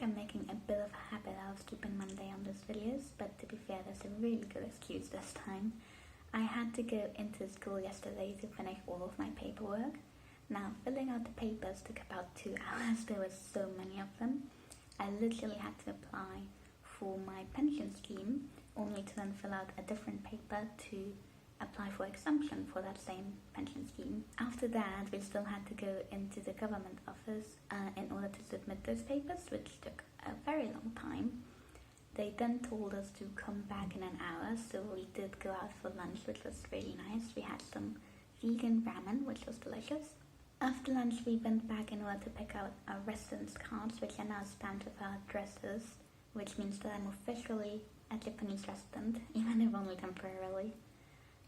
like I'm making a bit of a habit out of skipping Monday on these videos, but to be fair, there's a really good excuse this time. I had to go into school yesterday to finish all of my paperwork. Now, filling out the papers took about 2 hours. There were so many of them. I literally had to apply for my pension scheme, only to then fill out a different paper to apply for exemption for that same pension scheme. After that, we still had to go into the government office in order to submit those papers, which took a very long time. They then told us to come back in an hour, so we did go out for lunch, which was really nice. We had some vegan ramen, which was delicious. After lunch, we went back in order to pick out our residence cards, which are now stamped with our addresses, which means that I'm officially a Japanese resident, even if only temporarily.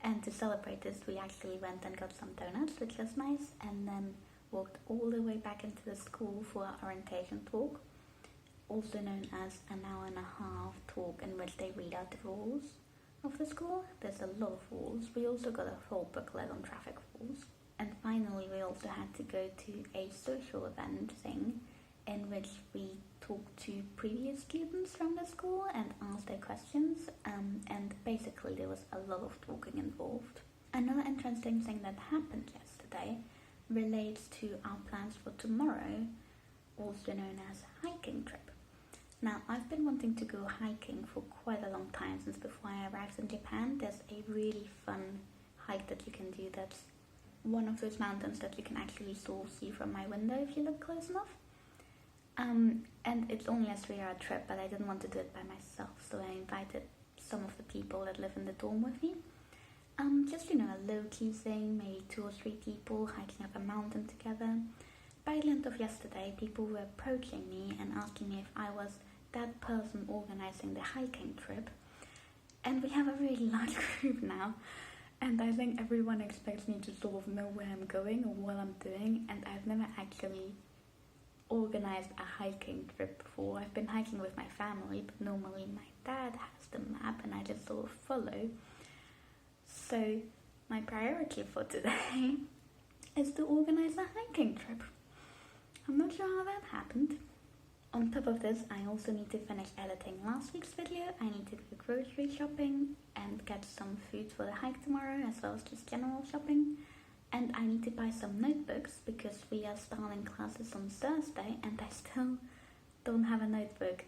And to celebrate this, we actually went and got some donuts, which was nice, and then walked all the way back into the school for our orientation talk, also known as an hour and a half talk in which they read out the rules of the school. There's a lot of rules. We also got a whole booklet on traffic rules. And finally, we also had to go to a social event thing in which we talked to previous students from the school and asked their questions, and basically there was a lot of talking involved. Another interesting thing that happened yesterday relates to our plans for tomorrow, also known as hiking trip. Now, I've been wanting to go hiking for quite a long time, since before I arrived in Japan. There's a really fun hike that you can do that's one of those mountains that you can actually sort of see from my window if you look close enough. And it's only a 3-hour trip, but I didn't want to do it by myself, so I invited some of the people that live in the dorm with me. Just, a low-key thing, maybe 2 or 3 people hiking up a mountain together. By the end of yesterday, people were approaching me and asking me if I was that person organizing the hiking trip. And we have a really large group now, and I think everyone expects me to sort of know where I'm going or what I'm doing, and I've never actually organized a hiking trip before. I've been hiking with my family, but normally my dad has the map and I just sort of follow. So my priority for today is to organize a hiking trip. I'm not sure how that happened. On top of this, I also need to finish editing last week's video. I need to do grocery shopping and get some food for the hike tomorrow, as well as just general shopping. And I need to buy some notebooks because we are starting classes on Thursday and I still don't have a notebook.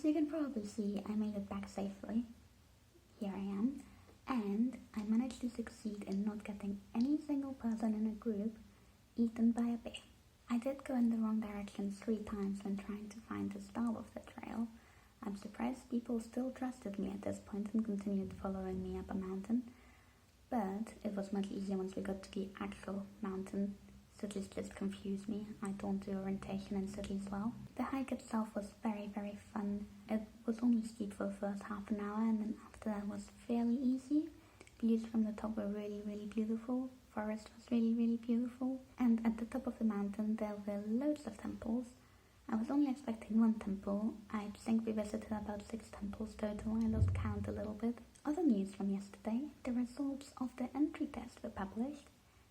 As you can probably see, I made it back safely. Here I am. And I managed to succeed in not getting any single person in a group eaten by a bear. I did go in the wrong direction 3 times when trying to find the start of the trail. I'm surprised people still trusted me at this point and continued following me up a mountain. But it was much easier once we got to the actual mountain. Cities just confused me. I don't do orientation in cities well. The hike itself was very, very fun. It was only steep for the first half an hour, and then after that was fairly easy. Views from the top were really, really beautiful. Forest was really, really beautiful. And at the top of the mountain there were loads of temples. I was only expecting 1 temple. I think we visited about 6 temples total. I lost count a little bit. Other news from yesterday: the results of the entry test were published,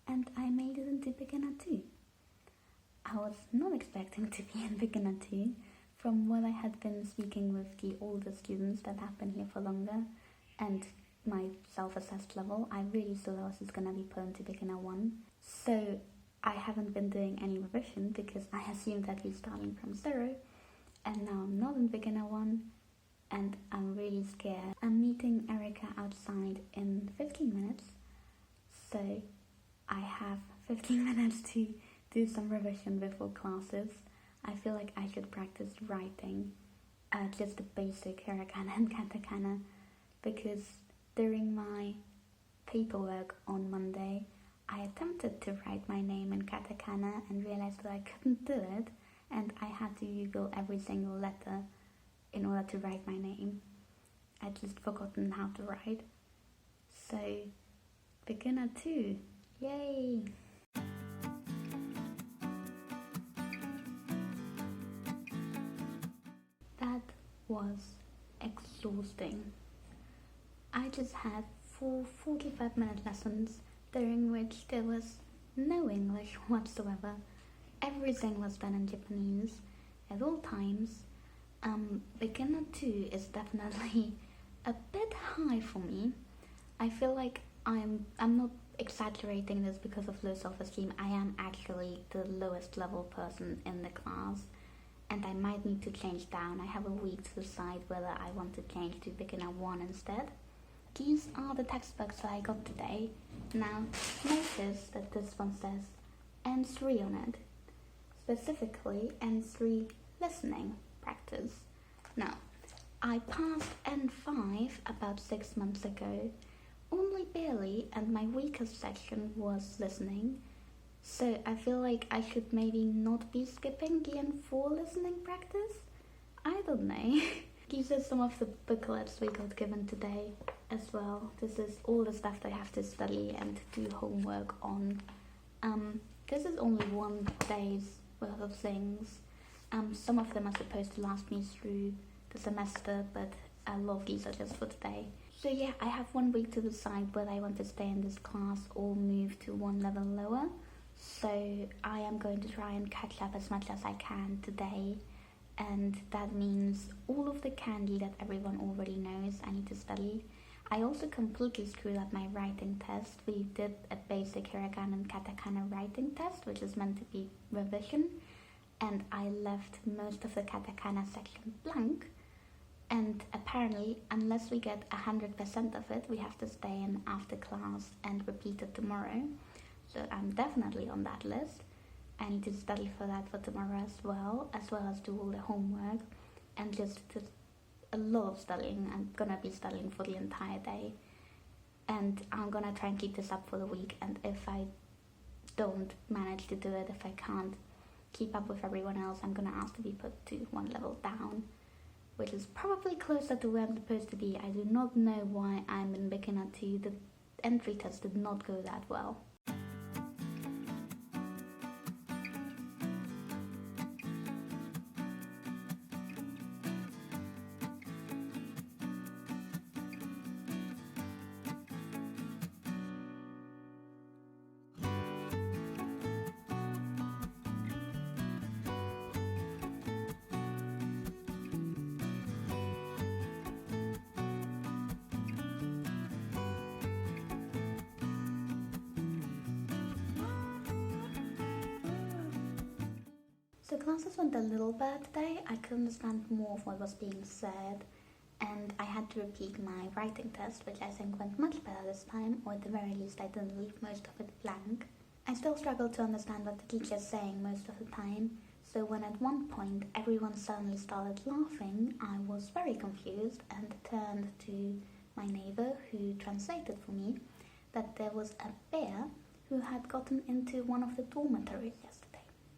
and I made it into beginner 2. I was not expecting to be in beginner 2. From what I had been speaking with the older students that have been here for longer, and my self-assessed level, I really thought I was going to be put into beginner 1. So I haven't been doing any revision because I assumed that we're starting from 0, and now I'm not in beginner 1, and I'm really scared. I'm meeting Erica outside in 15 minutes, so I have 15 minutes to do some revision before classes. I feel like I should practice writing just the basic hiragana and katakana, because during my paperwork on Monday, I attempted to write my name in katakana and realized that I couldn't do it, and I had to Google every single letter in order to write my name. I'd just forgotten how to write. So, beginner 2. Yay! That was exhausting. I just had 4 45-minute lessons during which there was no English whatsoever. Everything was done in Japanese at all times. Beginner 2 is definitely a bit high for me. I feel like I'm not exaggerating this because of low self-esteem. I am actually the lowest level person in the class, and I might need to change down. I have a week to decide whether I want to change to beginner 1 instead. These are the textbooks that I got today. Now, notice that this one says N3 on it. Specifically, N3 listening practice. Now, I passed N5 about 6 months ago, only barely, and my weakest section was listening. So I feel like I should maybe not be skipping the N4 listening practice? I don't know. These are some of the booklets we got given today as well. This is all the stuff that I have to study and do homework on. This is only 1 day's worth of things. Some of them are supposed to last me through the semester, but a lot of these are just for today. So yeah, I have 1 week to decide whether I want to stay in this class or move to 1 level lower. So I am going to try and catch up as much as I can today, and that means all of the kanji that everyone already knows I need to study. I also completely screwed up my writing test. We did a basic hiragana and katakana writing test, which is meant to be revision, and I left most of the katakana section blank, and apparently unless we get 100% of it, we have to stay in after class and repeat it tomorrow. So I'm definitely on that list. I need to study for that for tomorrow as well as do all the homework, and just a lot of studying. I'm gonna be studying for the entire day, and I'm gonna try and keep this up for the week, and if I don't manage to do it, if I can't keep up with everyone else, I'm gonna ask to be put to 1 level down, which is probably closer to where I'm supposed to be. I do not know why I'm in beginner 2. The entry test did not go that well. So classes went a little bad today. I could understand more of what was being said, and I had to repeat my writing test, which I think went much better this time, or at the very least I didn't leave most of it blank. I still struggled to understand what the teacher's saying most of the time, so when at one point everyone suddenly started laughing, I was very confused and turned to my neighbor, who translated for me, that there was a bear who had gotten into one of the dormitories yesterday.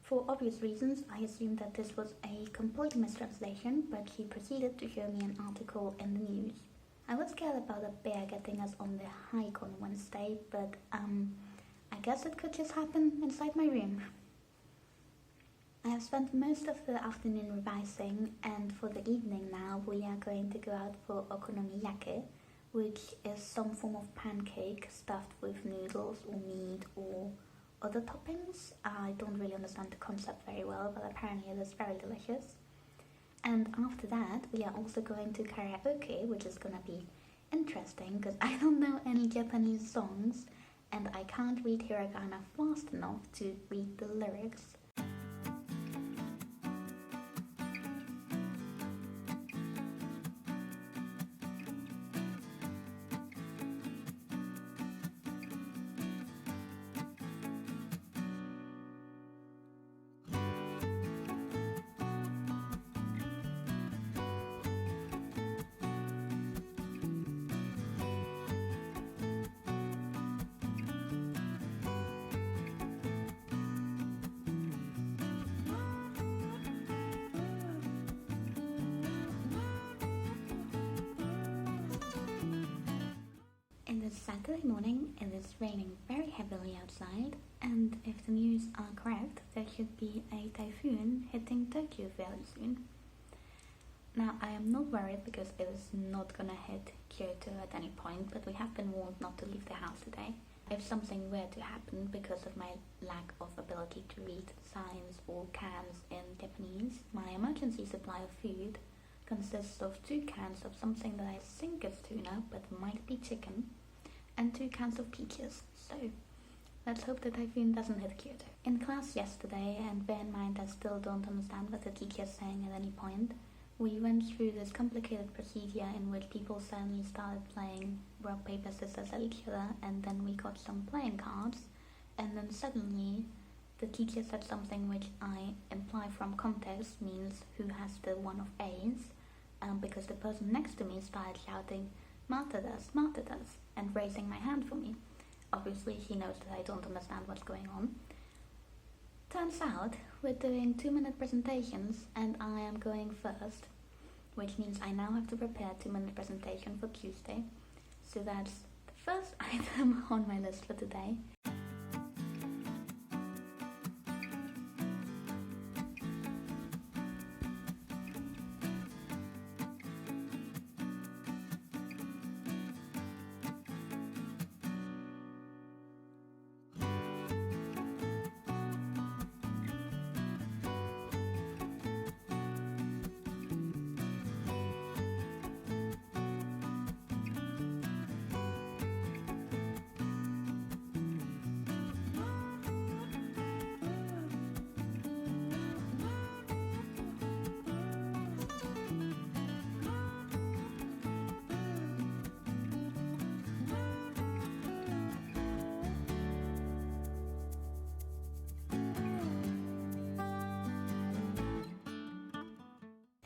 For obvious reasons, I assumed that this was a complete mistranslation, but she proceeded to show me an article in the news. I was scared about a bear getting us on the hike on Wednesday, but I guess it could just happen inside my room. I have spent most of the afternoon revising, and for the evening now we are going to go out for okonomiyaki, which is some form of pancake stuffed with noodles or meat or other toppings. I don't really understand the concept very well, but apparently it is very delicious. And after that we are also going to karaoke, which is gonna be interesting because I don't know any Japanese songs and I can't read hiragana fast enough to read the lyrics. It's Saturday morning, it is raining very heavily outside, and if the news are correct, there should be a typhoon hitting Tokyo very soon. Now, I am not worried because it is not gonna hit Kyoto at any point, but we have been warned not to leave the house today. If something were to happen because of my lack of ability to read signs or cans in Japanese, my emergency supply of food consists of 2 cans of something that I think is tuna, but might be chicken, and 2 cans of peaches, so let's hope the typhoon doesn't hit Kyoto. In class yesterday, and bear in mind I still don't understand what the teacher is saying at any point, we went through this complicated procedure in which people suddenly started playing rock, paper, scissors at each other, and then we got some playing cards, and then suddenly the teacher said something which I imply from context means who has the one of A's, because the person next to me started shouting, Martyrdus, Martyrdus, and raising my hand for me. Obviously, she knows that I don't understand what's going on. Turns out, we're doing 2-minute presentations, and I am going first, which means I now have to prepare a 2-minute presentation for Tuesday. So that's the first item on my list for today.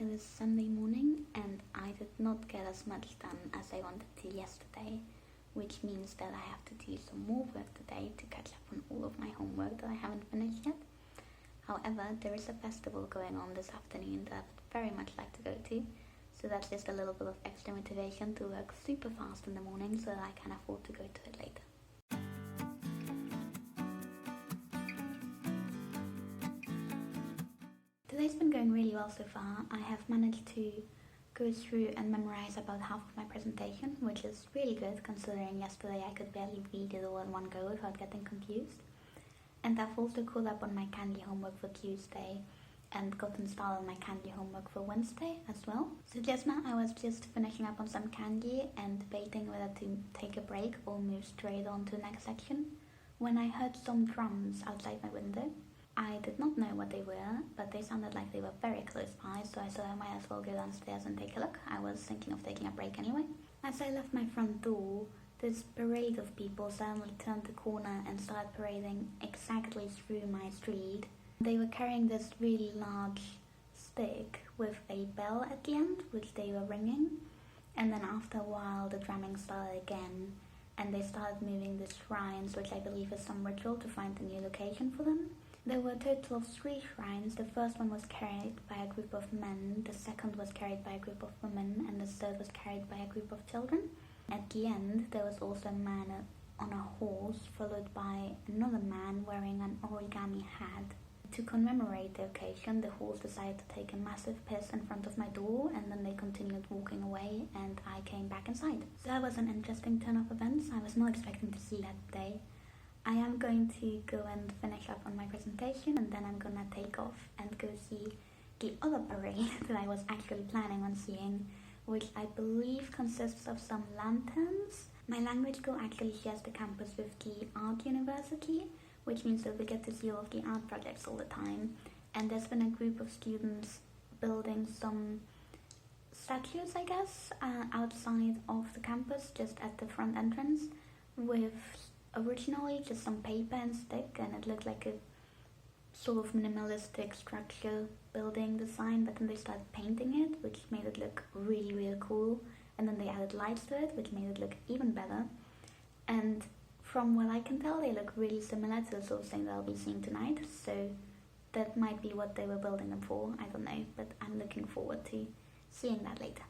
It is Sunday morning and I did not get as much done as I wanted to yesterday, which means that I have to do some more work today to catch up on all of my homework that I haven't finished yet. However, there is a festival going on this afternoon that I would very much like to go to, so that's just a little bit of extra motivation to work super fast in the morning so that I can afford to go to it later. Today's been going really well so far. I have managed to go through and memorize about half of my presentation, which is really good considering yesterday I could barely read it all in one go without getting confused. And I've also caught up on my kanji homework for Tuesday and gotten started on my kanji homework for Wednesday as well. So just now I was just finishing up on some kanji and debating whether to take a break or move straight on to the next section when I heard some drums outside my window. I did not know what they were, but they sounded like they were very close by, so I thought I might as well go downstairs and take a look. I was thinking of taking a break anyway. As I left my front door, this parade of people suddenly turned the corner and started parading exactly through my street. They were carrying this really large stick with a bell at the end, which they were ringing. And then after a while, the drumming started again, and they started moving the shrines, which I believe is some ritual to find a new location for them. There were a total of 3 shrines. The first one was carried by a group of men, the second was carried by a group of women, and the third was carried by a group of children. At the end, there was also a man on a horse, followed by another man wearing an origami hat. To commemorate the occasion, the horse decided to take a massive piss in front of my door, and then they continued walking away, and I came back inside. So that was an interesting turn of events. I was not expecting to see that today. I am going to go and finish up on my presentation, and then I'm gonna take off and go see the other parade that I was actually planning on seeing, which I believe consists of some lanterns. My language school actually shares the campus with the art university, which means that we get to see all of the art projects all the time. And there's been a group of students building some statues, I guess, outside of the campus, just at the front entrance, with originally just some paper and stick, and it looked like a sort of minimalistic structure building design, but then they started painting it, which made it look really, really cool, and then they added lights to it, which made it look even better. And from what I can tell, they look really similar to the sort of thing that I'll be seeing tonight, so that might be what they were building them for, I don't know, but I'm looking forward to seeing that later.